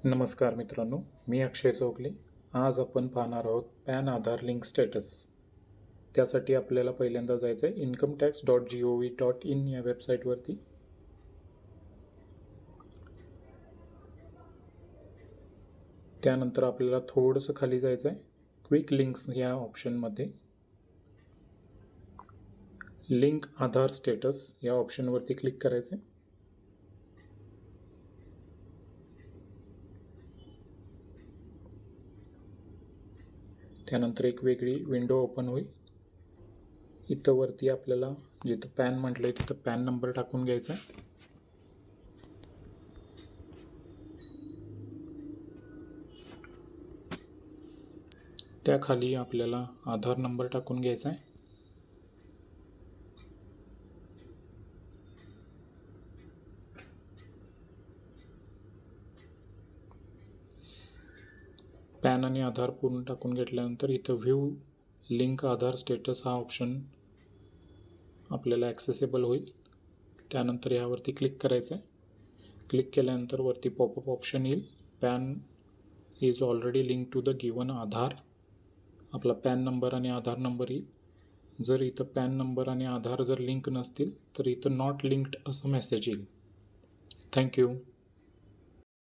नमस्कार मित्रांनो, मी अक्षय चौगले. आज आपण पाहणार आहोत पॅन आधार लिंक स्टेटस. त्यासाठी आपल्याला पहिल्यांदा जायचं आहे incometax.gov.in या वेबसाईटवरती. त्यानंतर आपल्याला थोडंसं खाली जायचं आहे क्विक लिंक्स या ऑप्शनमध्ये. लिंक आधार स्टेटस या ऑप्शनवरती क्लिक करायचं आहे. त्यानंतर एक वेगळी विंडो ओपन होईल. इथं वरती आपल्याला जिथं पॅन म्हटलं आहे तिथं पॅन नंबर टाकून घ्यायचा आहे. त्याखाली आपल्याला आधार नंबर टाकून घ्यायचा आहे. पॅन आणि आधार पूर्ण टाकून घेतल्यानंतर इथं व्ह्यू लिंक आधार स्टेटस हा ऑप्शन आपल्याला ॲक्सेसेबल होईल. त्यानंतर यावरती क्लिक करायचं आहे. क्लिक केल्यानंतर वरती पॉपअप ऑप्शन येईल. PAN is already link to the given Aadhaar. आपला पॅन नंबर आणि आधार नंबर येईल. जर इथं पॅन नंबर आणि आधार जर लिंक नसतील तर इथं नॉट लिंक्ड असं मेसेज येईल. थँक्यू.